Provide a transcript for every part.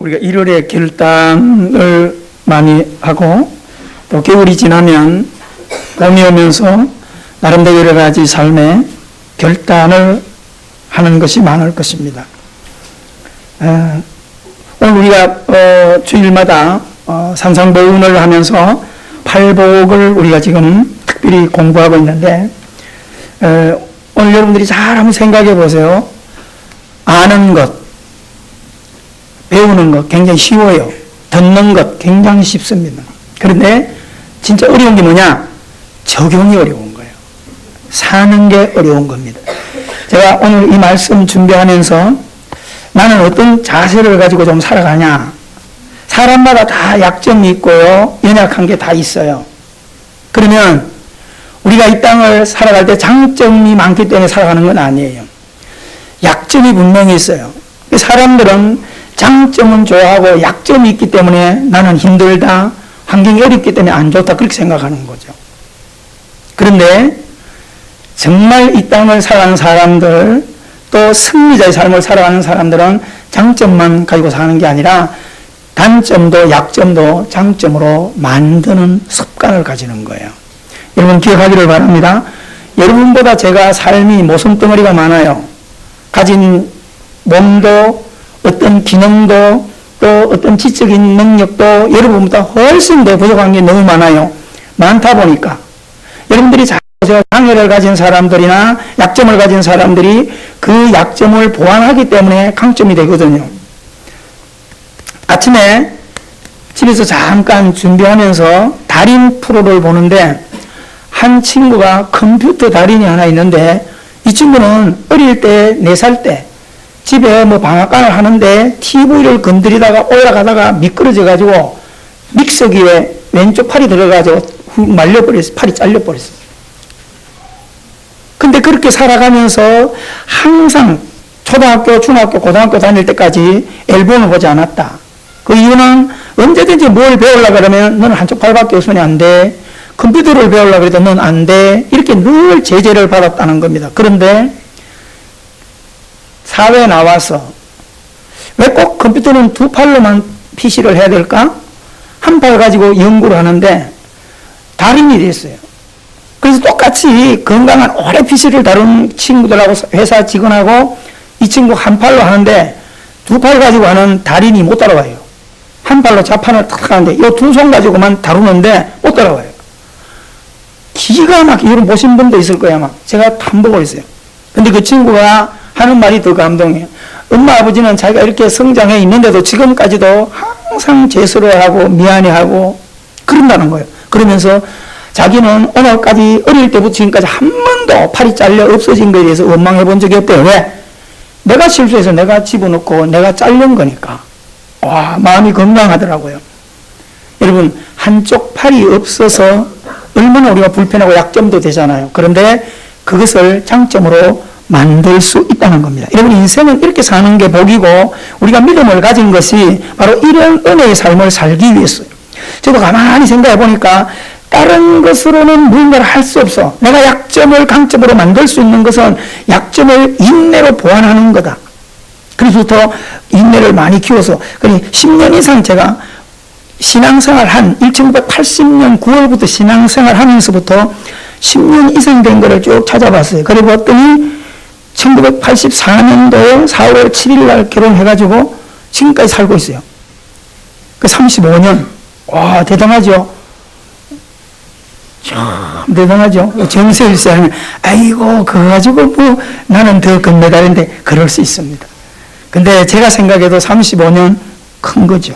우리가 1월에 결단을 많이 하고 또 겨울이 지나면 봄이 오면서 나름대로 여러 가지 삶의 결단을 하는 것이 많을 것입니다. 오늘 우리가 주일마다 산상보훈을 하면서 팔복을 우리가 지금 특별히 공부하고 있는데 오늘 여러분들이 잘 한번 생각해 보세요. 아는 것, 배우는 것 굉장히 쉬워요. 듣는 것 굉장히 쉽습니다. 그런데 진짜 어려운 게 뭐냐? 적용이 어려운 거예요. 사는 게 어려운 겁니다. 제가 오늘 이 말씀 준비하면서 나는 어떤 자세를 가지고 좀 살아가냐? 사람마다 다 약점이 있고요. 연약한 게 다 있어요. 그러면 우리가 이 땅을 살아갈 때 장점이 많기 때문에 살아가는 건 아니에요. 약점이 분명히 있어요. 사람들은 장점은 좋아하고 약점이 있기 때문에 나는 힘들다, 환경이 어렵기 때문에 안 좋다 그렇게 생각하는 거죠. 그런데 정말 이 땅을 살아가는 사람들, 또 승리자의 삶을 살아가는 사람들은 장점만 가지고 사는 게 아니라 단점도 약점도 장점으로 만드는 습관을 가지는 거예요. 여러분 기억하기를 바랍니다. 여러분보다 제가 삶이 모순덩어리가 많아요. 가진 몸도 어떤 기능도 또 어떤 지적인 능력도 여러분보다 훨씬 더 부족한 게 너무 많아요. 많다 보니까 여러분들이 잘 보세요. 장애를 가진 사람들이나 약점을 가진 사람들이 그 약점을 보완하기 때문에 강점이 되거든요. 아침에 집에서 잠깐 준비하면서 달인 프로를 보는데 한 친구가 컴퓨터 달인이 하나 있는데 이 친구는 어릴 때 4살 때 집에 뭐 방앗간을 하는데 TV를 건드리다가 올라가다가 미끄러져 가지고 믹서기에 왼쪽 팔이 들어가지고 훅 말려버렸어요. 팔이 잘려버렸어요. 근데 그렇게 살아가면서 항상 초등학교, 중학교, 고등학교 다닐 때까지 앨범을 보지 않았다. 그 이유는 언제든지 뭘 배우려고 그러면 너는 한쪽 팔밖에 없으면 안 돼. 컴퓨터를 배우려고 해도 넌 안 돼. 이렇게 늘 제재를 받았다는 겁니다. 그런데 사회에 나와서 왜 꼭 컴퓨터는 두 팔로만 PC를 해야 될까? 한 팔 가지고 연구를 하는데 달인이 됐어요. 그래서 똑같이 건강한 오래 PC를 다룬 친구들하고 회사 직원하고 이 친구 한 팔로 하는데 두 팔 가지고 하는 달인이 못 따라와요. 한 팔로 자판을 탁 하는데 이 두 손 가지고만 다루는데 못 따라와요. 기가 막히게 이런 보신 분도 있을 거야 아마. 제가 한 보고 있어요. 근데 그 친구가 하는 말이 더 감동해요. 엄마 아버지는 자기가 이렇게 성장해 있는데도 지금까지도 항상 죄스러워하고 미안해하고 그런다는 거예요. 그러면서 자기는 오늘까지 어릴 때부터 지금까지 한 번도 팔이 잘려 없어진 거에 대해서 원망해 본 적이 없대요. 왜? 내가 실수해서 내가 집어넣고 내가 잘린 거니까. 와, 마음이 건강하더라고요. 여러분, 한쪽 팔이 없어서 얼마나 우리가 불편하고 약점도 되잖아요. 그런데 그것을 장점으로 만들 수 있다는 겁니다. 여러분, 인생은 이렇게 사는 게 복이고 우리가 믿음을 가진 것이 바로 이런 은혜의 삶을 살기 위해서요. 저도 가만히 생각해 보니까 다른 것으로는 무언가를 할 수 없어. 내가 약점을 강점으로 만들 수 있는 것은 약점을 인내로 보완하는 거다. 그래서부터 인내를 많이 키워서 10년 이상 제가 신앙생활 1980년 9월부터 신앙생활 하면서부터 10년 이상 된 거를 쭉 찾아봤어요. 그래 봤더니 1984년도에 4월 7일 날 결혼해가지고 지금까지 살고 있어요. 그 35년. 와, 대단하죠? 참 대단하죠? 정세일세 하면, 아이고, 그거 가지고 뭐 나는 더 금메달인데, 그럴 수 있습니다. 근데 제가 생각해도 35년 큰 거죠.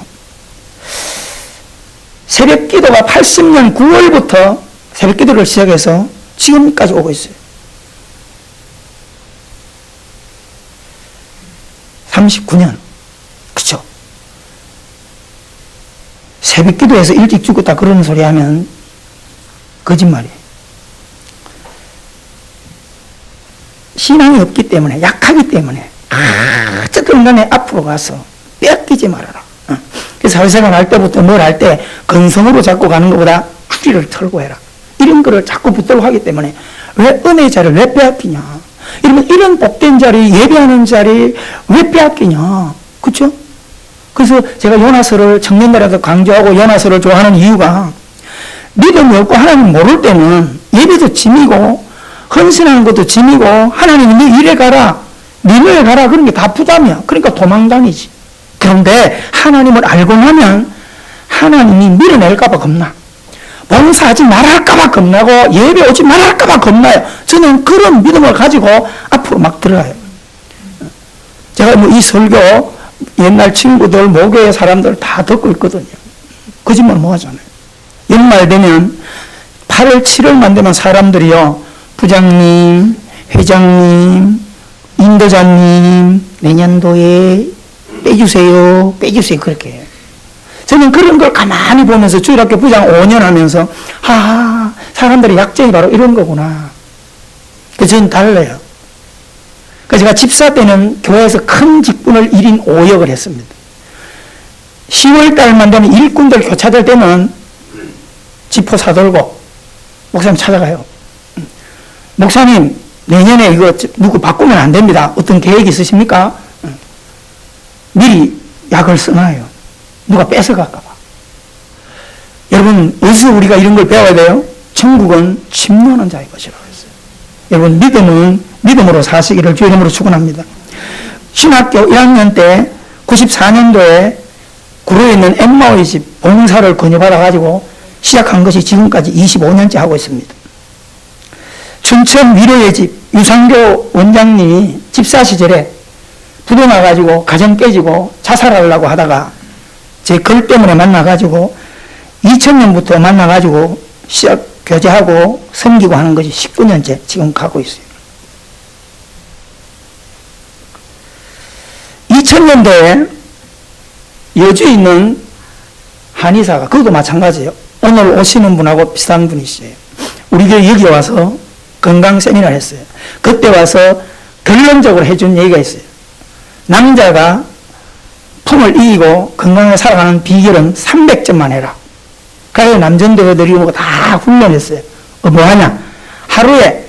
새벽 기도가 80년 9월부터 새벽 기도를 시작해서 지금까지 오고 있어요. 39년. 그쵸? 새벽 기도에서 일찍 죽었다 그런 소리 하면 거짓말이에요. 신앙이 없기 때문에, 약하기 때문에, 어쨌든 간에 앞으로 가서 빼앗기지 말아라. 그래서 사회생활 할 때부터 뭘 할 때 건성으로 잡고 가는 것보다 추리를 털고 해라. 이런 거를 자꾸 붙들고 하기 때문에 왜 은혜의 자리를 왜 빼앗기냐. 이러면 이런 복된 자리, 예배하는 자리 왜 빼앗기냐. 그쵸? 그래서 제가 요나서를 청년들한테 강조하고 요나서를 좋아하는 이유가 믿음이 없고 하나님 모를 때는 예배도 짐이고 헌신하는 것도 짐이고 하나님이 네 이래 가라 니네 가라 그런 게 다 부담이야. 그러니까 도망다니지. 그런데 하나님을 알고 나면 하나님이 밀어낼까 봐 겁나. 봉사하지 말할까 봐 겁나고 예배 오지 말할까 봐 겁나요. 저는 그런 믿음을 가지고 앞으로 막 들어가요. 제가 뭐 이 설교 옛날 친구들 모교의 사람들 다 듣고 있거든요. 거짓말 뭐 하잖아요. 연말 되면 8월 7월만 되면 사람들이요 부장님 회장님 인도자님 내년도에 빼주세요 그렇게 해요. 저는 그런 걸 가만히 보면서 주일학교 부장 5년 하면서 사람들의 약점이 바로 이런 거구나. 그래서 저는 달라요. 그래서 제가 집사 때는 교회에서 큰 직분을 1인 5역을 했습니다. 10월 달만 되면 일꾼들 교차될 때는 지포 사들고 목사님 찾아가요. 목사님 내년에 이거 누구 바꾸면 안 됩니다. 어떤 계획 있으십니까? 미리 약을 써놔요. 누가 뺏어갈까 봐. 여러분 어디서 우리가 이런 걸 배워야 돼요? 천국은 침노하는 자의 것이라고 했어요. 여러분 믿음은 믿음으로 사시기를 주의 이름으로 축원합니다. 신학교 1학년 때 94년도에 구로에 있는 엠마오의 집 봉사를 권유받아가지고 시작한 것이 지금까지 25년째 하고 있습니다. 춘천 위로의 집 유상교 원장님이 집사 시절에 부도 나가지고 가정 깨지고 자살하려고 하다가 제 글 때문에 만나가지고 2000년부터 만나가지고 시작 교제하고 섬기고 하는 것이 19년째 지금 가고 있어요. 2000년도에 여주에 있는 한의사가 그것도 마찬가지예요. 오늘 오시는 분하고 비슷한 분이시에요. 우리 교회 여기 와서 건강 세미나를 했어요. 그때 와서 결론적으로 해준 얘기가 있어요. 남자가 품을 이기고 건강하게 살아가는 비결은 300점만 해라. 그래서 남전도들이 다 훈련했어요. 뭐 하냐? 하루에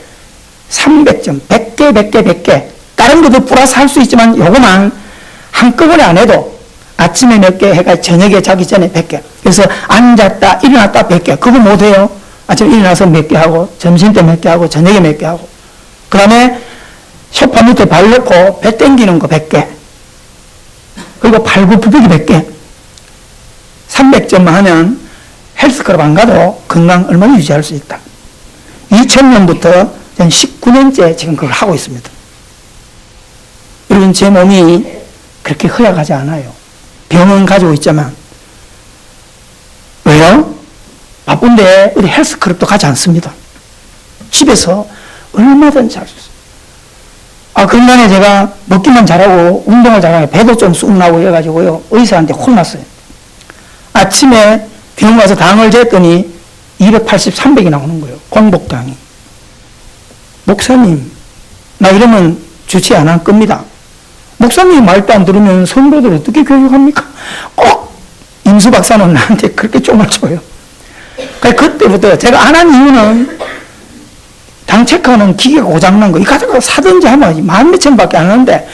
300점, 100개. 다른 것도 플러스 할 수 있지만 요거만 한꺼번에 안 해도 아침에 몇 개 해가 저녁에 자기 전에 100개. 그래서 앉았다, 일어났다 100개. 그거 못해요. 아침에 일어나서 몇 개 하고, 점심 때 몇 개 하고, 저녁에 몇 개 하고. 그 다음에 소파 밑에 발 넣고 배 땡기는 거 100개. 그리고 발굽부기 100개. 300점만 하면 헬스클럽 안 가도 건강 얼마나 유지할 수 있다. 2000년부터 19년째 지금 그걸 하고 있습니다. 여러분, 제 몸이 그렇게 허약하지 않아요. 병은 가지고 있지만. 왜요? 바쁜데 어디 헬스클럽도 가지 않습니다. 집에서 얼마든지 할 수 있어요. 건강에 제가 먹기만 잘하고 운동을 잘하고 배도 좀 쑥 나오고 해가지고요. 의사한테 혼났어요. 아침에 병원 가서 당을 쟀더니 280, 300이 나오는 거예요. 공복당이. 목사님, 나 이러면 주치 안 할 겁니다. 목사님 말도 안 들으면 성도들 어떻게 교육합니까? 꼭 임수 박사는 나한테 그렇게 쪽을 줘요. 그때부터 제가 안 한 이유는 당 체크하는 기계가 고장난 거, 이 가져가 사든지 하면 10,000몇 밖에 안 하는데,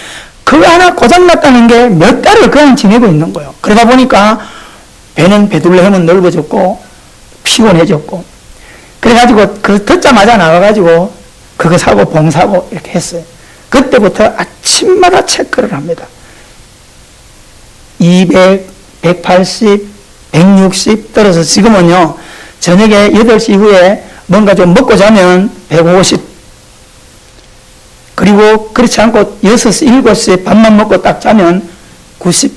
그거 하나 고장났다는 게 몇 달을 그냥 지내고 있는 거예요. 그러다 보니까 배는 배둘러 하면 넓어졌고, 피곤해졌고, 그래가지고 그 듣자마자 나가가지고 그거 사고 봉사고 이렇게 했어요. 그때부터 아침마다 체크를 합니다. 200, 180, 160 떨어서 지금은요, 저녁에 8시 이후에 뭔가 좀 먹고 자면 150. 그리고 그렇지 않고 6시, 7시에 밥만 먹고 딱 자면 90,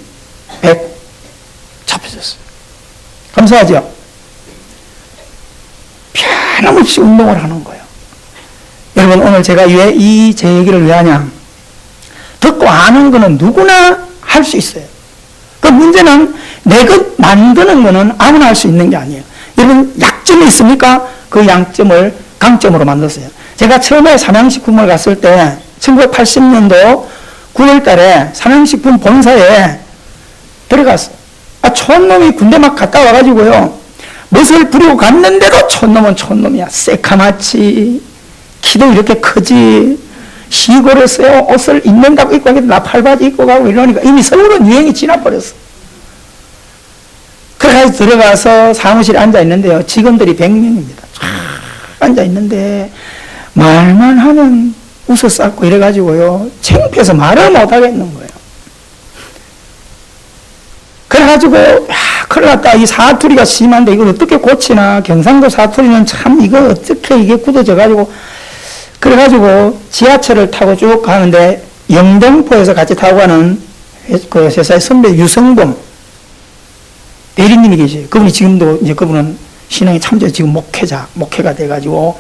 100 잡혀졌어요. 감사하죠? 변함없이 운동을 하는 거예요. 여러분, 오늘 제가 왜 제 얘기를 왜 하냐? 듣고 아는 거는 누구나 할 수 있어요. 그 문제는 내 것 만드는 거는 아무나 할 수 있는 게 아니에요. 여러분, 약점이 있습니까? 그 양점을 강점으로 만들었어요. 제가 처음에 삼양식품을 갔을 때 1980년도 9월 달에 삼양식품 본사에 들어갔어요. 촌놈이 군대 막 갔다 와가지고요. 멋을 부리고 갔는데도 촌놈은 촌놈이야. 새카맣지. 키도 이렇게 크지. 시골에서요, 옷을 입는다고 입고 가기도 나팔바지 입고 가고 이러니까 이미 서울은 유행이 지나버렸어. 회사에 들어가서 사무실에 앉아 있는데요. 직원들이 100명입니다. 앉아 있는데 말만 하면 웃어 쌓고 이래가지고요. 창피해서 말을 못 하겠는 거예요. 그래가지고 큰일 났다. 이 사투리가 심한데 이걸 어떻게 고치나. 경상도 사투리는 참 이거 어떻게 이게 굳어져가지고. 그래가지고 지하철을 타고 쭉 가는데 영등포에서 같이 타고 가는 그 회사의 선배 유성범 대리님이 계세요. 그분이 지금도 이제 그분은 신앙이 참조 지금 목회가 돼가지고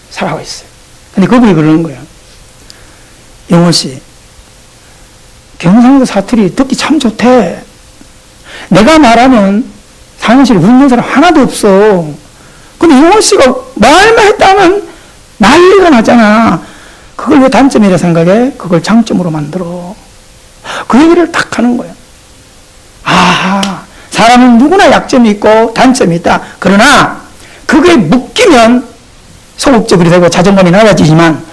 살아가고 있어요. 근데 그분이 그러는 거예요. 영호 씨, 경상도 사투리 듣기 참 좋대. 내가 말하면 사무실에 웃는 사람 하나도 없어. 근데 영호 씨가 말만 했다면 난리가 나잖아. 그걸 왜 단점이라 생각해? 그걸 장점으로 만들어. 그 얘기를 딱 하는 거예요. 아, 사람은 누구나 약점이 있고 단점이 있다. 그러나 그게 묶이면 소극적이 되고 자존감이 낮아지지만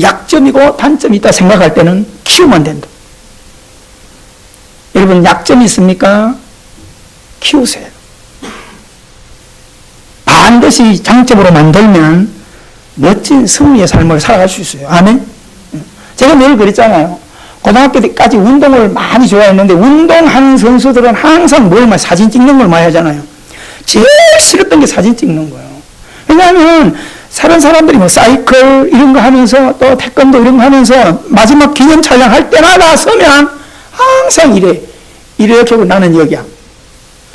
약점이고 단점이 있다 생각할 때는 키우면 된다. 여러분 약점이 있습니까? 키우세요. 반드시 장점으로 만들면 멋진 승리의 삶을 살아갈 수 있어요. 아멘? 제가 늘 그랬잖아요. 고등학교 때까지 운동을 많이 좋아했는데 운동하는 선수들은 항상 뭘 사진 찍는 걸 많이 하잖아요. 제일 싫었던 게 사진 찍는 거예요. 왜냐하면 다른 사람들이 뭐 사이클 이런 거 하면서 또 태권도 이런 거 하면서 마지막 기념 촬영할 때마다 서면 항상 이렇게 하고 나는 여기야.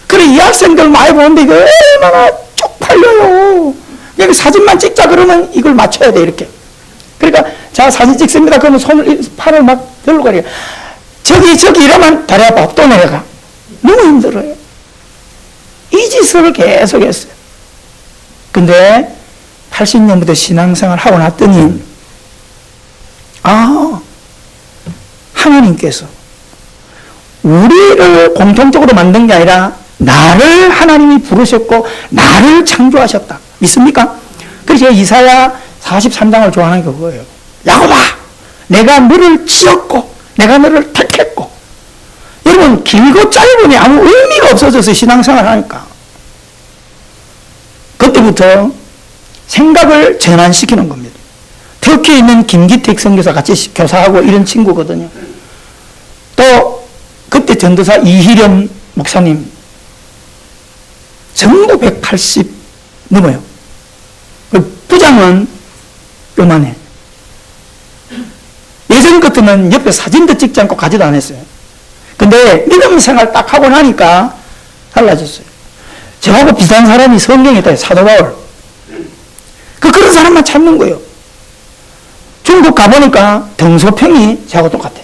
그래 이 학생들 많이 보는데 이거 얼마나 쪽팔려요. 여기 사진만 찍자 그러면 이걸 맞춰야 돼 이렇게. 그러니까 자 사진 찍습니다. 그러면 팔을 막 들고 가려. 저기 이러면 다리 아파 또 내려가. 너무 힘들어요. 이 짓을 계속 했어요. 근데 80년부터 신앙생활 하고 났더니 하나님께서 우리를 공통적으로 만든 게 아니라 나를 하나님이 부르셨고 나를 창조하셨다. 믿습니까? 그래서 이사야 43장을 좋아하는 게 그거예요. 야곱아, 내가 너를 지었고 내가 너를 택했고. 여러분 길고 짧으니 아무 의미가 없어져서 신앙생활 하니까 그때부터 생각을 전환시키는 겁니다. 터키에 있는 김기택 선교사 같이 교사하고 이런 친구거든요. 또 그때 전도사 이희렴 목사님 전부 180 넘어요. 부장은 요만해. 예전 같으면 옆에 사진도 찍지 않고 가지도 않았어요. 근데 믿음 생활 딱 하고 나니까 달라졌어요. 저하고 비슷한 사람이 성경에 있다. 사도 바울. 그런 사람만 찾는 거예요. 중국 가보니까 등소평이 저하고 똑같아.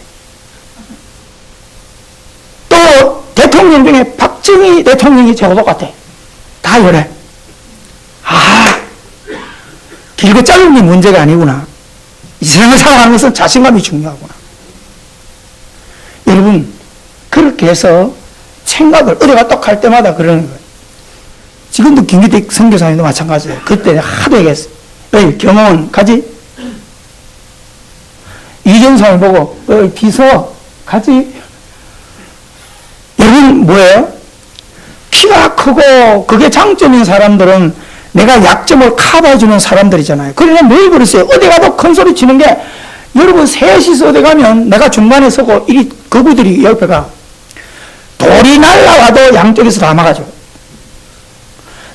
또 대통령 중에 박정희 대통령이 저하고 똑같아. 다 이래. 길고 짧은 게 문제가 아니구나. 이 세상을 살아가는 것은 자신감이 중요하구나. 여러분 그렇게 해서 생각을 의뢰가 떡 할 때마다 그러는 거예요. 지금도 김기택 선교사님도 마찬가지예요. 그때 하도 얘기했어요. 경호원 가지? 이전상을 보고 비서 가지? 여러분 뭐예요? 키가 크고 그게 장점인 사람들은 내가 약점을 커버해주는 사람들이잖아요. 그러나 늘 그랬어요. 어디 가도 큰 소리 치는 게 여러분 셋이서 어디 가면 내가 중간에 서고 그구들이 옆에 가. 돌이 날라와도 양쪽에서 다 막아줘.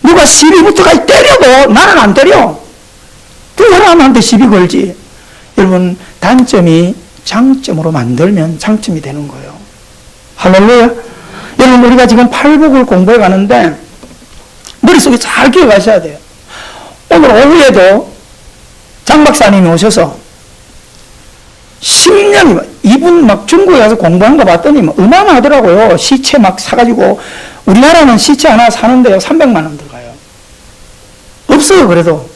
누가 시비부터까지 때려도 나는 안 때려. 그 사람한테 시비 걸지. 여러분 단점이 장점으로 만들면 장점이 되는 거예요. 할렐루야. 여러분 우리가 지금 팔복을 공부해 가는데 머릿속에 잘 기억하셔야 돼요. 오늘 오후에도 장 박사님이 오셔서 10년 이분 막 중국에 가서 공부한 거 봤더니 어마어마하더라고요. 시체 막 사가지고 우리나라는 시체 하나 사는데요 300만 원 들어가요. 없어요. 그래도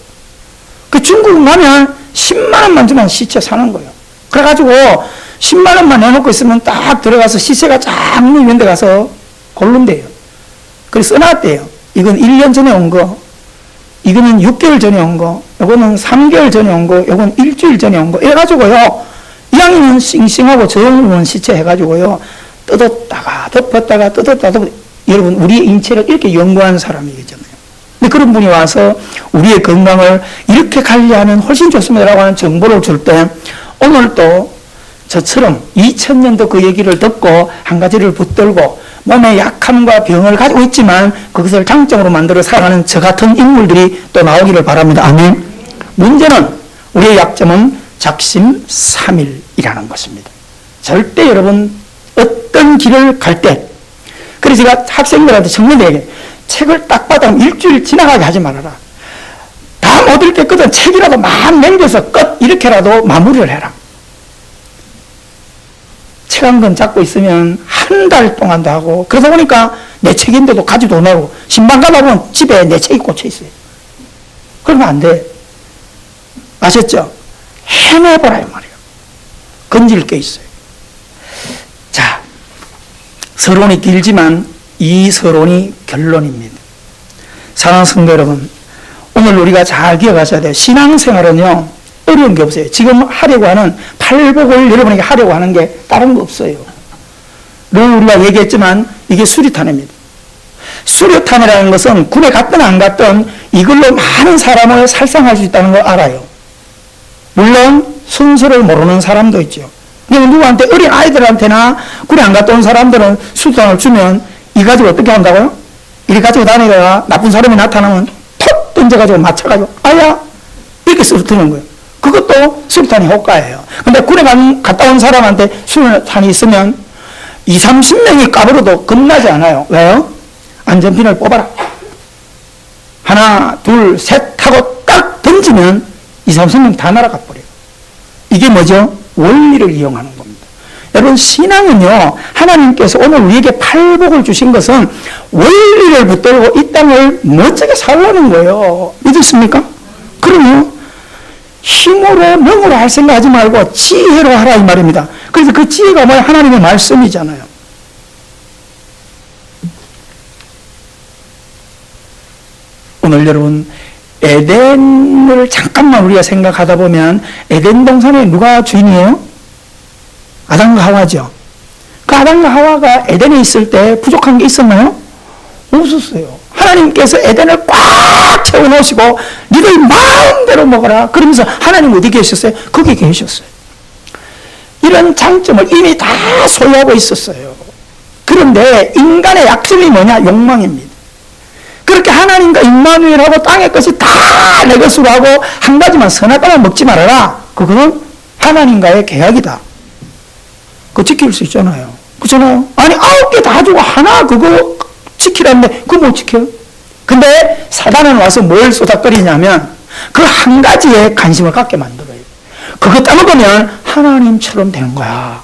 그 중국 가면 10만 원만 주면 시체 사는 거예요. 그래가지고 10만 원만 내놓고 있으면 딱 들어가서 시체가 쫙 있는 데 가서 고른대요. 그래서 써놨대요. 이건 1년 전에 온 거, 이거는 6개월 전에 온 거, 요거는 3개월 전에 온 거, 요건 일주일 전에 온 거. 이래가지고요, 이왕이면 싱싱하고 저용은 시체 해가지고요, 뜯었다가 덮었다가 뜯었다가 덮었다가 여러분, 우리의 인체를 이렇게 연구한 사람이겠잖아요. 근데 그런 분이 와서 우리의 건강을 이렇게 관리하면 훨씬 좋습니다라고 하는 정보를 줄 때, 오늘도 저처럼 2000년도 그 얘기를 듣고 한 가지를 붙들고 몸의 약함과 병을 가지고 있지만 그것을 장점으로 만들어 살아가는 저 같은 인물들이 또 나오기를 바랍니다. 아멘. 문제는, 우리의 약점은 작심삼일이라는 것입니다. 절대 여러분 어떤 길을 갈 때, 그래서 제가 학생들한테 청년들에게 책을 딱 받으면 일주일 지나가게 하지 말아라. 다 못 읽겠거든. 책이라도 막 남겨서 끝, 이렇게라도 마무리를 해라. 책 한 권 잡고 있으면 한 달 동안도 하고, 그러다 보니까 내 책인데도 가지도 못하고, 신방 가다 보면 집에 내 책이 꽂혀 있어요. 그러면 안 돼. 아셨죠? 해내보라, 이 말이에요. 건질 게 있어요. 자, 서론이 길지만 이 서론이 결론입니다. 사랑하는 성도 여러분, 오늘 우리가 잘 기억하셔야 돼요. 신앙생활은요, 어려운 게 없어요. 지금 하려고 하는 팔복을 여러분에게 하려고 하는 게 다른 거 없어요. 늘 우리가 얘기했지만 이게 수류탄입니다. 수류탄이라는 것은 군에 갔든 안 갔든 이걸로 많은 사람을 살상할 수 있다는 걸 알아요. 물론 순서를 모르는 사람도 있죠. 근데 누구한테, 어린 아이들한테나 군에 안 갔다 온 사람들은 수류탄을 주면 이 가지고 어떻게 한다고요? 이리 가지고 다니다가 나쁜 사람이 나타나면 톡 던져가지고 맞춰가지고 아야 이렇게 쓰러뜨리는 거예요. 그것도 수류탄이 효과예요. 근데 군에 갔다 온 사람한테 수류탄이 있으면 20, 30명이 까불어도 겁나지 않아요. 왜요? 안전핀을 뽑아라. 하나, 둘, 셋 하고 딱 던지면 20, 30명 다 날아가 버려요. 이게 뭐죠? 원리를 이용하는 겁니다. 여러분, 신앙은요, 하나님께서 오늘 우리에게 팔복을 주신 것은 원리를 붙들고 이 땅을 멋지게 살라는 거예요. 믿으십니까? 그럼요. 힘으로, 명으로 할 생각하지 말고 지혜로 하라, 이 말입니다. 그래서 그 지혜가 뭐야? 하나님의 말씀이잖아요. 오늘 여러분, 에덴을 잠깐만 우리가 생각하다 보면 에덴 동산에 누가 주인이에요? 아담과 하와죠. 그 아담과 하와가 에덴에 있을 때 부족한 게 있었나요? 없었어요. 하나님께서 에덴을 꽉 채워놓으시고 니들 마음대로 먹어라. 그러면서 하나님 어디 계셨어요? 거기 계셨어요. 이런 장점을 이미 다 소유하고 있었어요. 그런데 인간의 약점이 뭐냐? 욕망입니다. 그렇게 하나님과 임마누엘하고 땅의 것이 다 내 것으로 하고 한 가지만 선악과만 먹지 말아라. 그거는 하나님과의 계약이다. 그거 지킬 수 있잖아요. 그렇잖아요. 아니 9개 다 주고 하나 그거 지키라는데 그거 못 지켜요. 근데 사단은 와서 뭘 쏟아버리냐면 그 한 가지에 관심을 갖게 만들어요. 그거 따먹으면 하나님처럼 되는 거야.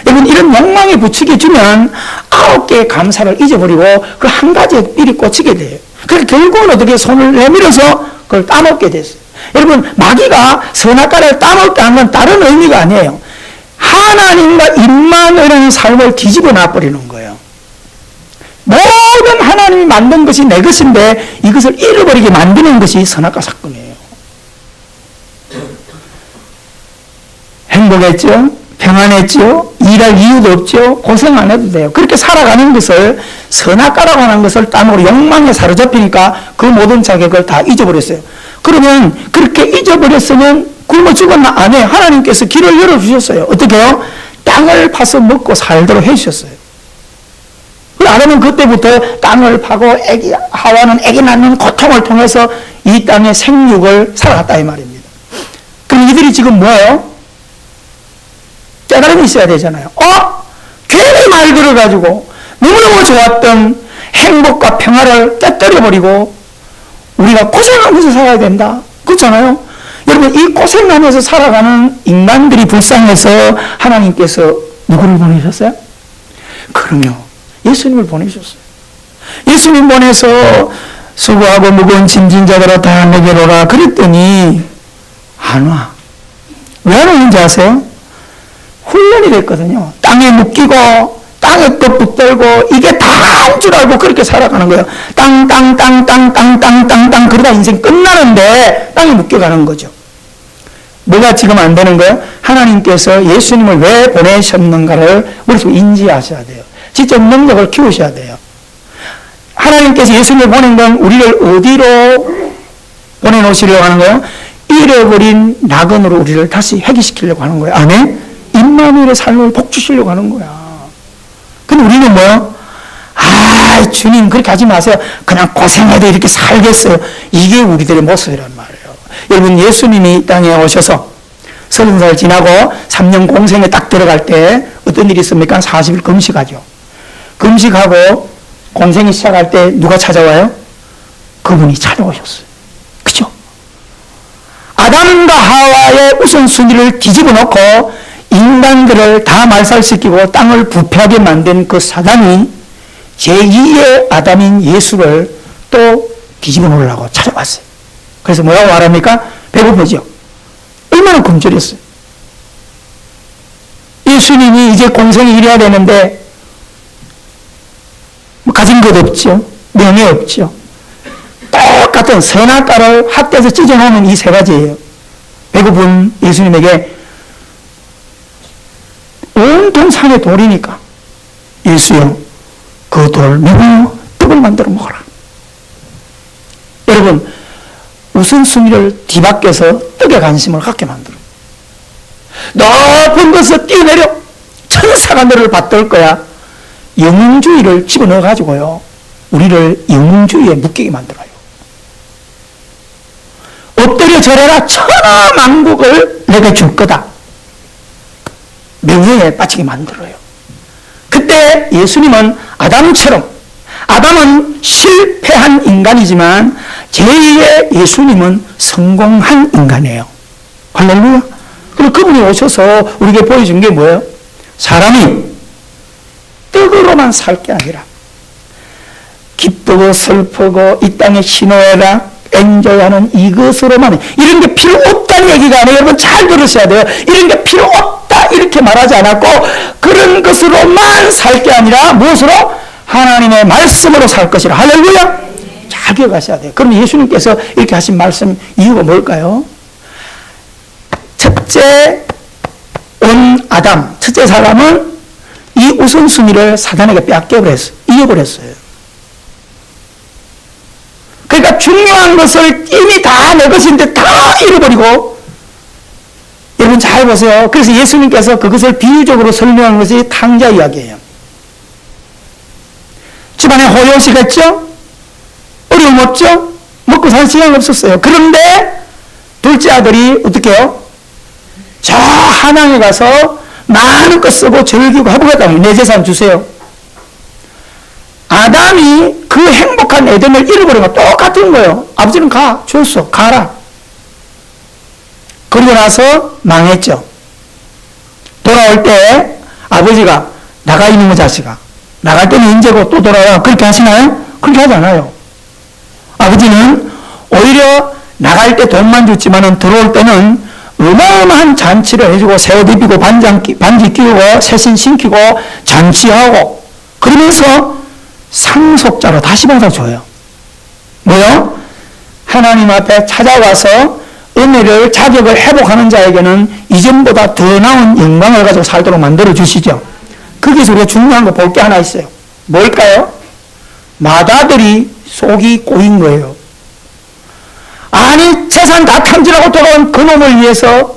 여러분, 이런 욕망에 부추겨 주면 9개의 감사를 잊어버리고 그 한 가지에 삘이 꽂히게 돼요. 그래서 결국은 어떻게 손을 내밀어서 그걸 따먹게 됐어요. 여러분, 마귀가 선악과를 따먹게 한 건 다른 의미가 아니에요. 하나님과 임마누엘이라는 삶을 뒤집어 놔버리는 거예요. 모든 하나님이 만든 것이 내 것인데 이것을 잃어버리게 만드는 것이 선악과 사건이에요. 행복했죠? 평안했죠? 일할 이유도 없죠? 고생 안 해도 돼요. 그렇게 살아가는 것을 선악과라고 하는 것을 따먹으로 욕망에 사로잡히니까 그 모든 자격을 다 잊어버렸어요. 그러면 그렇게 잊어버렸으면 굶어 죽었나? 안 해요. 하나님께서 길을 열어주셨어요. 어떻게 해요? 땅을 파서 먹고 살도록 해주셨어요. 아담은 그때부터 땅을 파고 하와는 애기 낳는 고통을 통해서 이 땅의 생육을 살아갔다 이 말입니다. 그럼 이들이 지금 뭐예요? 깨달음이 있어야 되잖아요. 괜히 말 들어가지고 너무너무 좋았던 행복과 평화를 깨뜨려버리고 우리가 고생하면서 살아야 된다. 그렇잖아요. 여러분, 이 고생하면서 살아가는 인간들이 불쌍해서 하나님께서 누구를 보내셨어요? 그럼요, 예수님을 보내셨어요. 예수님 보내서 수고하고 무거운 짐진 자들아 다 내게로 오라 그랬더니 안 와. 왜 안 오는지 아세요? 훈련이 됐거든요. 땅에 묶이고 땅에 또 붙들고 이게 다 한 줄 알고 그렇게 살아가는 거예요. 땅 그러다 인생 끝나는데 땅에 묶여가는 거죠. 뭐가 지금 안 되는 거예요? 하나님께서 예수님을 왜 보내셨는가를 머릿속에 인지하셔야 돼요. 직접 능력을 키우셔야 돼요. 하나님께서 예수님을 보낸 건 우리를 어디로 보내놓으시려고 하는 거예요? 잃어버린 낙원으로 우리를 다시 회귀시키려고 하는 거예요. 아멘? 임마누엘의 삶을 복주시려고 하는 거야. 근데 우리는 뭐요? 아, 주님 그렇게 하지 마세요. 그냥 고생해도 이렇게 살겠어요. 이게 우리들의 모습이란 말이에요. 여러분, 예수님이 이 땅에 오셔서 30살 지나고 3년 공생에 딱 들어갈 때 어떤 일이 있습니까? 40일 금식하죠. 금식하고 공생이 시작할 때 누가 찾아와요? 그분이 찾아오셨어요. 그죠? 아담과 하와의 우선순위를 뒤집어 놓고 인간들을 다 말살시키고 땅을 부패하게 만든 그 사단이 제2의 아담인 예수를 또 뒤집어 놓으려고 찾아왔어요. 그래서 뭐라고 말합니까? 배고프죠? 얼마나 금절했어요. 예수님이 이제 공생이 이래야 되는데 가진 것 없죠. 명예 없죠. 똑같은 선악과를 핫대서 찢어놓는 이 세 가지예요. 배고픈 예수님에게 온통 산에 돌이니까 예수여 그 돌을 먹어 떡을 만들어 먹어라. 여러분, 우선순위를 뒤바뀌어서 떡에 관심을 갖게 만들어. 높은 곳에서 뛰어내려 천사가 너를 받들 거야. 영웅주의를 집어넣어 가지고요, 우리를 영웅주의에 묶이게 만들어요. 엎드려 절해라. 천하만국을 내게 줄 거다. 명예에 빠지게 만들어요. 그때 예수님은 아담처럼, 아담은 실패한 인간이지만 제2의 예수님은 성공한 인간이에요. 할렐루야. 그리고 그분이 오셔서 우리에게 보여준 게 뭐예요? 사람이 떡으로만 살 게 아니라 기쁘고 슬프고 이 땅에 신호해라 엔조이하는 이것으로만, 이런 게 필요 없다는 얘기가 아니에요. 여러분 잘 들으셔야 돼요. 이런 게 필요 없다 이렇게 말하지 않았고, 그런 것으로만 살 게 아니라 무엇으로? 하나님의 말씀으로 살 것이라. 할렐루야. 잘 기억하셔야 돼요. 그럼 예수님께서 이렇게 하신 말씀 이유가 뭘까요? 첫째 온 아담, 첫째 사람은 이 우선순위를 사단에게 뺏겨버렸어요. 이어버렸어요. 그러니까 중요한 것을 이미 다 내 것인데 다 잃어버리고, 여러분 잘 보세요. 그래서 예수님께서 그것을 비유적으로 설명한 것이 탕자 이야기예요. 집안에 호요시가 있죠? 어려움 없죠? 먹고 살 시간이 없었어요. 그런데 둘째 아들이 어떻게 해요? 저 한양에 가서 많은 것 쓰고 즐기고 해보겠다고, 내 재산 주세요. 아담이 그 행복한 에덴을 잃어버린 거 똑같은 거예요. 아버지는 줬어. 가라. 그러고 나서 망했죠. 돌아올 때 아버지가 나가 있는 거 자식아. 나갈 때는 인제고 또 돌아와. 그렇게 하시나요? 그렇게 하지 않아요. 아버지는 오히려 나갈 때 돈만 줬지만은 들어올 때는 어마어마한 잔치를 해주고 새 옷 입히고 반지 끼우고 새신 신기고 잔치하고, 그러면서 상속자로 다시 받아줘요. 뭐요? 하나님 앞에 찾아와서 은혜를, 자격을 회복하는 자에게는 이전보다 더 나은 영광을 가지고 살도록 만들어 주시죠. 거기서 우리가 중요한 거 볼 게 하나 있어요. 뭘까요? 맏아들이 속이 꼬인 거예요. 아니 재산 다 탐지하고 돌아온 그놈을 위해서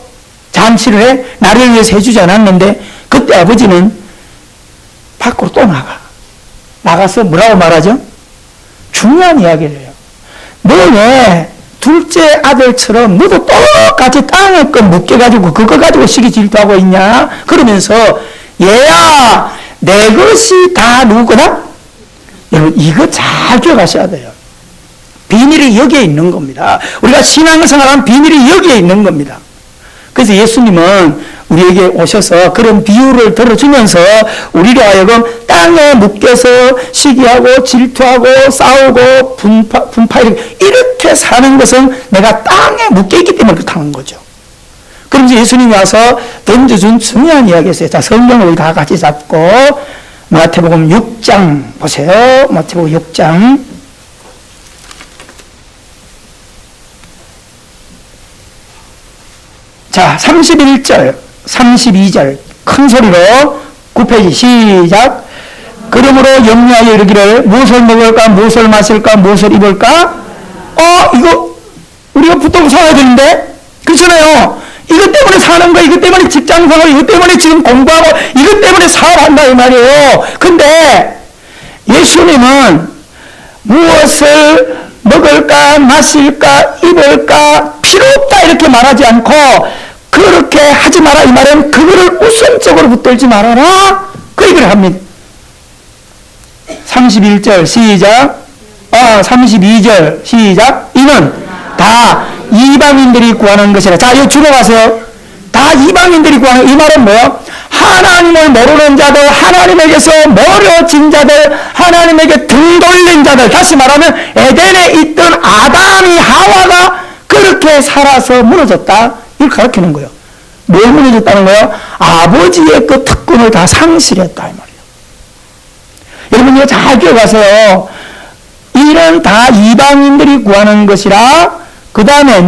잔치를 해? 나를 위해서 해주지 않았는데, 그때 아버지는 밖으로 또 나가서 뭐라고 말하죠? 중요한 이야기를 해요. 너 왜 둘째 아들처럼 너도 똑같이 땅에 거 묶여가지고 그거 가지고 시기 질투하고 있냐? 그러면서 얘야 내 것이 다 누구 거다? 여러분 이거 잘 기억하셔야 돼요. 비밀이 여기에 있는 겁니다. 우리가 신앙생활하는 비밀이 여기에 있는 겁니다. 그래서 예수님은 우리에게 오셔서 그런 비유를 들어주면서 우리로 하여금 땅에 묶여서 시기하고 질투하고 싸우고 이렇게 사는 것은 내가 땅에 묶여있기 때문에 그렇다는 거죠. 그럼 이제 예수님이 와서 던져준 중요한 이야기였어요. 자, 성경을 우리 다 같이 잡고 마태복음 6장 보세요. 마태복음 6장. 자, 31절, 32절 큰 소리로 9페이지 시작. 그러므로 염려하여 이르기를 무엇을 먹을까, 무엇을 마실까, 무엇을 입을까? 이거 우리가 붙들고 살아야 되는데, 그렇잖아요. 이것 때문에 사는 거, 이것 때문에 직장생활, 이것 때문에 지금 공부하고, 이것 때문에 사업한다 이 말이에요. 근데 예수님은 무엇을 먹을까, 마실까, 입을까 필요 없다 이렇게 말하지 않고, 그렇게 하지 마라 이 말은 그거를 우선적으로 붙들지 말아라 그 얘기를 합니다. 31절 시작. 32절 시작. 이는 다 이방인들이 구하는 것이라. 자, 이거 줄여가세요. 다 이방인들이 구하는, 이 말은 뭐예요? 하나님을 모르는 자들, 하나님에게서 멀어진 자들, 하나님에게 등 돌린 자들, 다시 말하면 에덴에 있던 아담이 하와가 그렇게 살아서 무너졌다 이걸 가르치는 거예요. 뭘 무너졌다는 거예요? 아버지의 그 특권을 다 상실했다 이 말이에요. 여러분 이거 잘 기억하세요. 이는 다 이방인들이 구하는 것이라. 그 다음에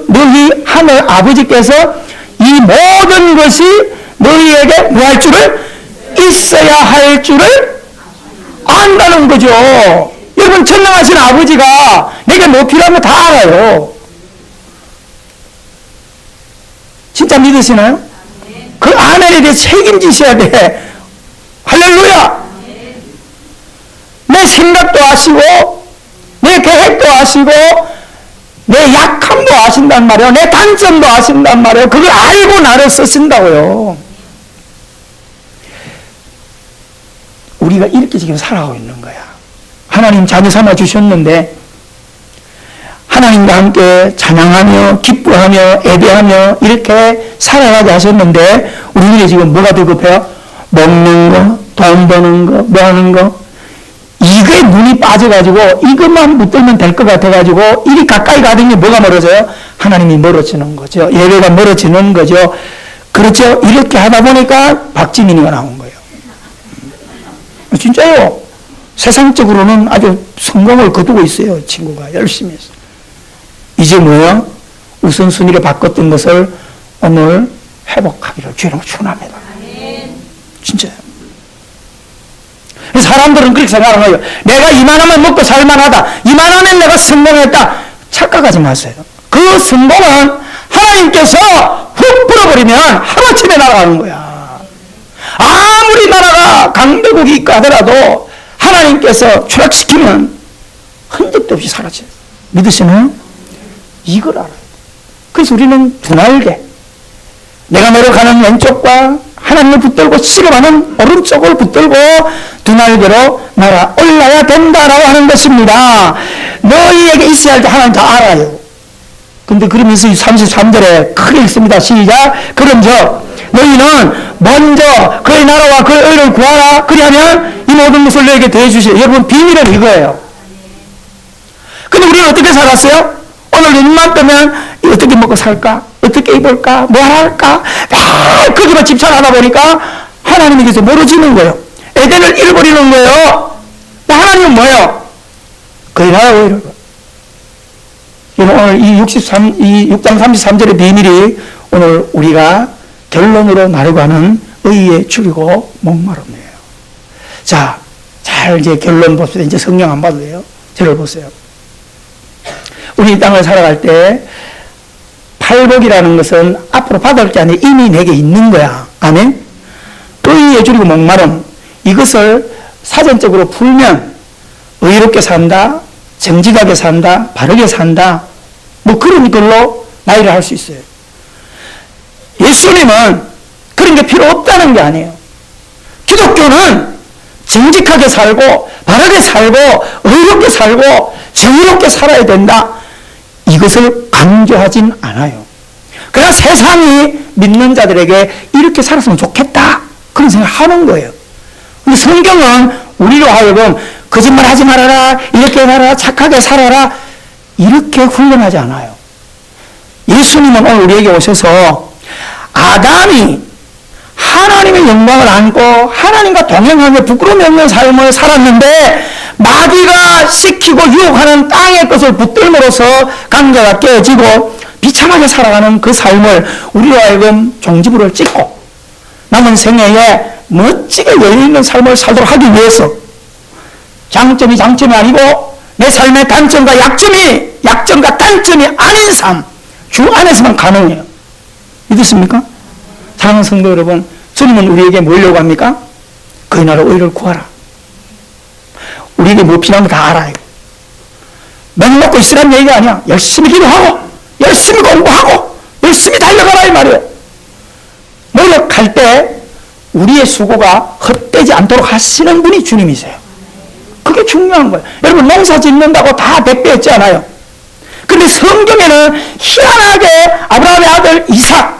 너희 하늘 아버지께서 이 모든 것이 너희에게 뭐 할 줄을? 있어야 할 줄을 안다는 거죠. 여러분 전능하신 아버지가 내게 뭐 필요한 거 다 알아요. 진짜 믿으시나요? 그 아멘에 대해 책임지셔야 돼. 할렐루야. 내 생각도 아시고 내 계획도 아시고 내 약함도 아신단 말이에요. 내 단점도 아신단 말이에요. 그걸 알고 나를 쓰신다고요. 우리가 이렇게 지금 살아가고 있는 거야. 하나님 자녀 삼아 주셨는데 하나님과 함께 찬양하며 기뻐하며 예배하며 이렇게 살아가게 하셨는데 우리들이 지금 뭐가 더 급해요? 먹는 거, 돈 버는 거, 뭐 하는 거, 이거에 눈이 빠져가지고 이것만 붙들면 될 것 같아가지고 이리 가까이 가더니 뭐가 멀어져요? 하나님이 멀어지는 거죠. 예배가 멀어지는 거죠. 그렇죠? 이렇게 하다 보니까 박지민이가 나온 거예요. 진짜요. 세상적으로는 아주 성공을 거두고 있어요. 친구가 열심히 해서. 이제 뭐예요? 우선순위를 바꿨던 것을 오늘 회복하기를 주님을 축원합니다. 진짜요. 사람들은 그렇게 생각하는 거예요. 내가 이만하면 먹고 살만하다. 이만하면 내가 성공했다. 착각하지 마세요. 그 성공은 하나님께서 훅 풀어버리면 하루아침에 날아가는 거야. 아무리 나라가 강대국이 있고 하더라도 하나님께서 추락시키면 흔적도 없이 사라져요. 믿으시나요? 이걸 알아요. 그래서 우리는 두 날개, 내가 노력하는 왼쪽과 하나님을 붙들고 씨름하는 오른쪽을 붙들고 두 날개로 날아 올라야 된다라고 하는 것입니다. 너희에게 있어야 할 때 하나님 다 알아요. 근데 그러면서 33절에 크게 읽습니다. 시작. 그런즉 너희는 먼저 그의 나라와 그의 의를 구하라. 그리하면 이 모든 것을 너에게 더해주시라. 여러분 비밀은 이거예요. 근데 우리는 어떻게 살았어요? 오늘 눈만 뜨면 어떻게 먹고 살까? 어떻게 입을까? 뭐 할까? 다 거기만 집착하다 보니까 하나님에게서 멀어지는 거예요. 에덴을 잃어버리는 거예요. 하나님은 뭐예요? 그의 나라와 의를. 오늘 이 6장 33절의 비밀이 오늘 우리가 결론으로 나려고 하는 의에 죽이고 목마름이에요. 자, 잘 이제 결론 봅시다. 이제 성경 안 봐도 돼요. 저를 보세요. 우리 이 땅을 살아갈 때 팔복이라는 것은 앞으로 받을 게 아니라 이미 내게 있는 거야. 아멘? 의에 줄이고 목마름, 이것을 사전적으로 풀면 의롭게 산다, 정직하게 산다, 바르게 산다, 뭐 그런 걸로 나이를 할 수 있어요. 예수님은 그런 게 필요 없다는 게 아니에요. 기독교는 정직하게 살고 바르게 살고 의롭게 살고 정의롭게 살아야 된다, 이것을 강조하진 않아요. 그러나 세상이 믿는 자들에게 이렇게 살았으면 좋겠다, 그런 생각을 하는 거예요. 근데 성경은 우리로 하여금 거짓말 하지 말아라, 이렇게 말아라, 착하게 살아라, 이렇게 훈련하지 않아요. 예수님은 오늘 우리에게 오셔서 아담이 하나님의 영광을 안고 하나님과 동행하며 부끄러움이 없는 삶을 살았는데 마귀가 시키고 유혹하는 땅의 것을 붙들므로써 강자가 깨어지고 비참하게 살아가는 그 삶을 우리로 하여금 종지부를 찍고 남은 생애에 멋지게 여유 있는 삶을 살도록 하기 위해서 장점이 아니고 내 삶의 단점과 약점과 단점이 아닌 삶, 주 안에서만 가능해요. 믿으십니까? 사랑하는 성도 여러분, 주님은 우리에게 뭘 요구합니까? 그의 나라 의를 구하라. 우리에게 뭐 필요한지 다 알아요. 맹먹고 있으라는 얘기가 아니야. 열심히 기도하고 열심히 공부하고 열심히 달려가라 이 말이에요. 노력할 때 우리의 수고가 헛되지 않도록 하시는 분이 주님이세요. 그게 중요한 거예요. 여러분 농사 짓는다고 다 100배 했지 않아요. 근데 성경에는 희한하게 아브라함의 아들 이삭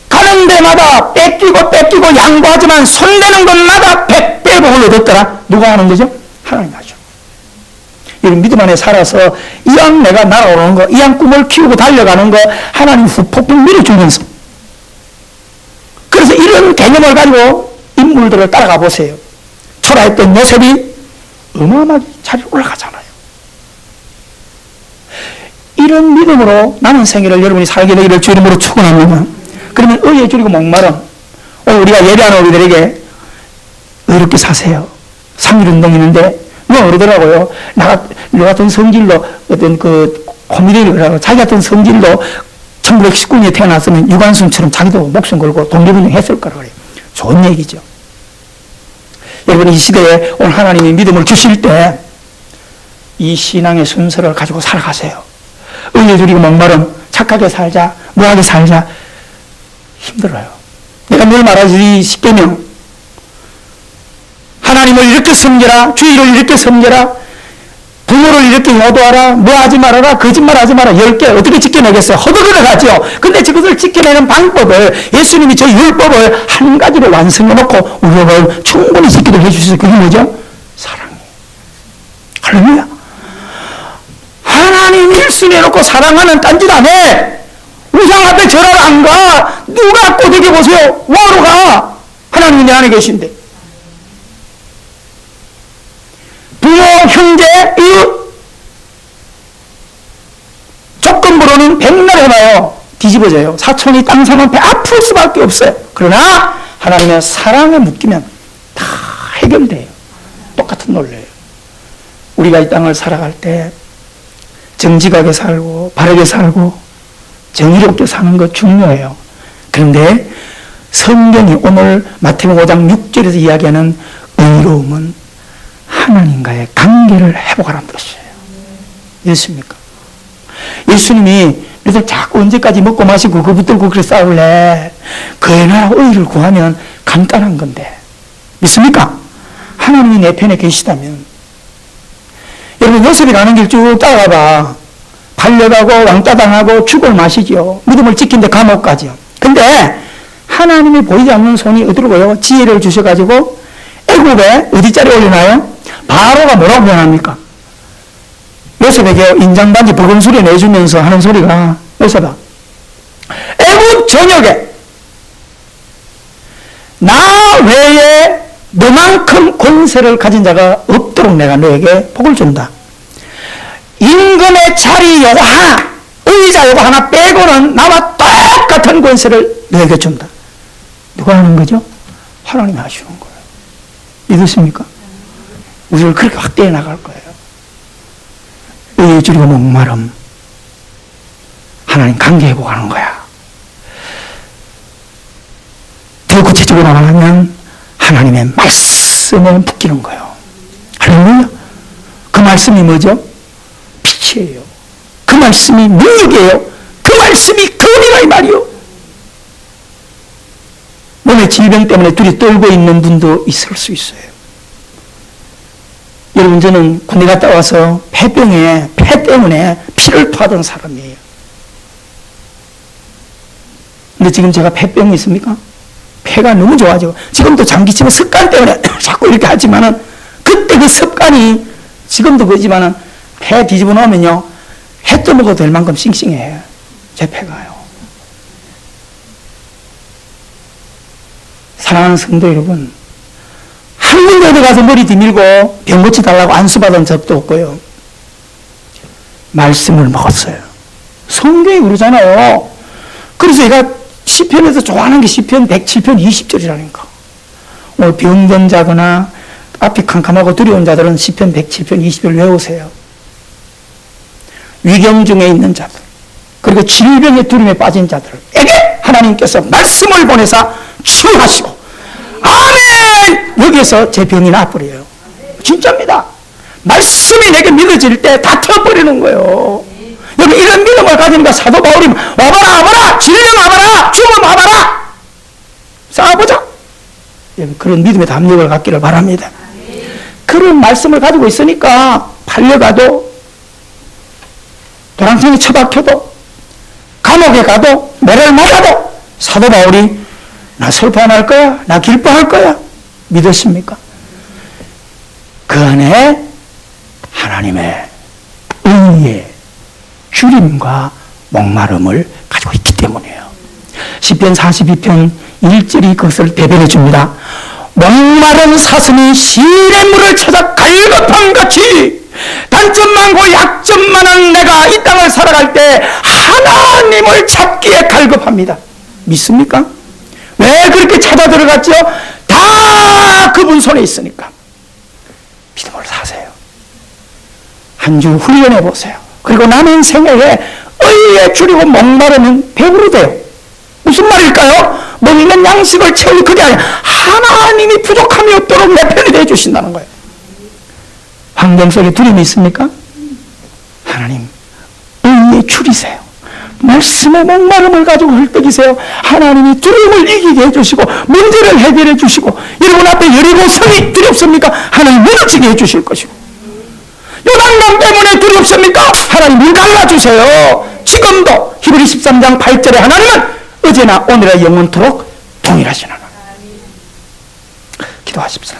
가는 데마다 뺏기고 양보하지만 손대는 것마다 100배 복을 얻었더라. 누가 하는 거죠? 하나님 하죠. 이런 믿음 안에 살아서 이왕 내가 날아오는 거, 이왕 꿈을 키우고 달려가는 거 하나님 후폭풍 밀어주면서, 그래서 이런 개념을 가지고 인물들을 따라가 보세요. 초라했던 요셉이 어마어마하게 잘 올라가잖아요. 이런 믿음으로 남은 생애를 여러분이 살게 되기를 주 이름으로 축원합니다. 그러면 의에 줄이고 목마름, 오늘 우리가 예배하는 우리들에게 의롭게 사세요. 3.1운동 있는데 누가 그러더라고요. 나 같은 성질로 어떤 그 코미디를 그러고 자기 같은 성질로 1919년에 태어났으면 유관순처럼 자기도 목숨 걸고 독립운동 했을 거라고 그래요. 좋은 얘기죠. 여러분 이 시대에 오늘 하나님이 믿음을 주실 때 이 신앙의 순서를 가지고 살아가세요. 의에 줄이고 목마름, 착하게 살자, 무하게 살자. 힘들어요. 내가 늘 말하지 10계명. 하나님을 이렇게 섬겨라, 주의를 이렇게 섬겨라, 부모를 이렇게 효도하라, 뭐 하지 말아라, 거짓말 하지 마라. 10개 어떻게 지켜내겠어요? 허덕허덕 하죠. 근데 그것을 지켜내는 방법을 예수님이 저 율법을 한 가지로 완성해 놓고 우리를 충분히 지키도록 해주셔서 그게 뭐죠? 사랑이에요. 할렐루야. 하나님 1순위 해놓고 사랑하는 딴짓 안 해. 우상 앞에 절하러 안 가. 누가 꼬드겨 보세요. 뭐하러 가? 하나님이 내 안에 계신데. 부모, 형제, 이웃 조건부로는 백날 해봐요. 뒤집어져요. 사촌이 땅 사면 배 아플 수밖에 없어요. 그러나 하나님의 사랑에 묶이면 다 해결돼요. 똑같은 논리예요. 우리가 이 땅을 살아갈 때 정직하게 살고 바르게 살고 정의롭게 사는 것 중요해요. 그런데 성경이 오늘 마태복음 5장 6절에서 이야기하는 의로움은 하나님과의 관계를 회복하라는 뜻이에요. 이해하십니까? 예수님이 너희들 자꾸 언제까지 먹고 마시고 그 붙들고 그래 싸울래? 그의 나라 의를 구하면 간단한 건데 믿습니까? 하나님이 내 편에 계시다면. 여러분 요셉이 가는 길 쭉 따라가봐. 팔려가고 왕따 당하고 죽을 마시죠. 믿음을 지킨데 감옥 가죠. 근데 하나님이 보이지 않는 손이 어디로 가요? 지혜를 주셔가지고 애굽에 어디짜리 올리나요? 바로가 뭐라고 변합니까? 요셉에게 인장반지 버금수리 내주면서 하는 소리가, 요셉아, 애굽 전역에 나 외에 너만큼 권세를 가진 자가 없도록 내가 너에게 복을 준다. 임금의 자리 요거 하나, 의자 요거 하나 빼고는 나와 똑같은 권세를 너에게 준다. 누가 하는 거죠? 하나님이 하시는 거예요. 믿으십니까? 우리를 그렇게 확대해 나갈 거예요. 의에 줄이고 목마름, 하나님 관계 회복하는 거야. 더 구체적으로 말하면 하나님의 말씀에 묶이는 거예요. 할렐루야. 그 말씀이 뭐죠? 빛이에요. 그 말씀이 능력이에요. 그 말씀이 거리라 이 말이요. 몸의 질병 때문에 둘이 떨고 있는 분도 있을 수 있어요. 여러분 저는 군대 갔다 와서 폐 때문에 피를 토하던 사람이에요. 근데 지금 제가 폐병이 있습니까? 폐가 너무 좋아지고 지금도 장기침의 습관 때문에 자꾸 이렇게 하지만은 그때 그 습관이 지금도 그러지만은 폐 뒤집어 놓으면요 해 떠먹어도 될 만큼 싱싱해요. 제 폐가요. 사랑하는 성도 여러분, 한 군데 어디 가서 머리 뒤밀고 병 고쳐달라고 안수받은 적도 없고요. 말씀을 먹었어요. 성경이 그러잖아요. 그래서 얘가 시편에서 좋아하는 게 시편 107편 20절이라니까. 오늘 병든 자거나 앞이 캄캄하고 두려운 자들은 시편 107편 20절 외우세요. 위경 중에 있는 자들, 그리고 질병의 두림에 빠진 자들에게 하나님께서 말씀을 보내사 치유하시고, 아멘! 여기에서 제 병이 나아버려요. 진짜입니다. 말씀이 내게 믿어질 때 다 터버리는 거예요. 여기 이런 믿음을 가지니까 사도 바울이 와봐라, 와봐라! 질병 와봐라! 죽음 와봐라! 싸워보자! 그런 믿음의 담력을 갖기를 바랍니다. 그런 말씀을 가지고 있으니까 팔려가도, 도랑생에 처박혀도, 감옥에 가도, 매를 맞아도 사도 바울이 나 슬퍼 안 할 거야, 나 기뻐할 거야 믿으십니까? 그 안에 하나님의 의의 주림과 목마름을 가지고 있기 때문이에요. 시편 42편 1절이 그것을 대변해 줍니다. 목마른 사슴이 시냇물을 찾아 갈급함 같이 단점 많고 약점 많은 내가 이 땅을 살아갈 때 하나님을 찾기에 갈급합니다. 믿습니까? 왜 그렇게 찾아 들어갔죠? 다 그분 손에 있으니까. 믿음으로 사세요. 한 주 훈련해 보세요. 그리고 남은 생애에 의에 줄이고 목마르면 배부르 돼요. 무슨 말일까요? 먹는 양식을 채우는 그게 아니라 하나님이 부족함이 없도록 내 편이 되어 주신다는 거예요. 환경 속에 두려움이 있습니까? 하나님 의에 줄이세요. 말씀의 목마름을 가지고 헐떡이세요. 하나님이 두려움을 이기게 해주시고 문제를 해결해 주시고, 여러분 앞에 여리고 성이 두렵습니까? 하나님 무너지게 해주실 것이고, 요단강 때문에 두렵습니까? 하나님 물 갈라주세요. 지금도 히브리 13장 8절에 하나님은 어제나 오늘의 영원토록 동일하신 하나님. 기도하십시오.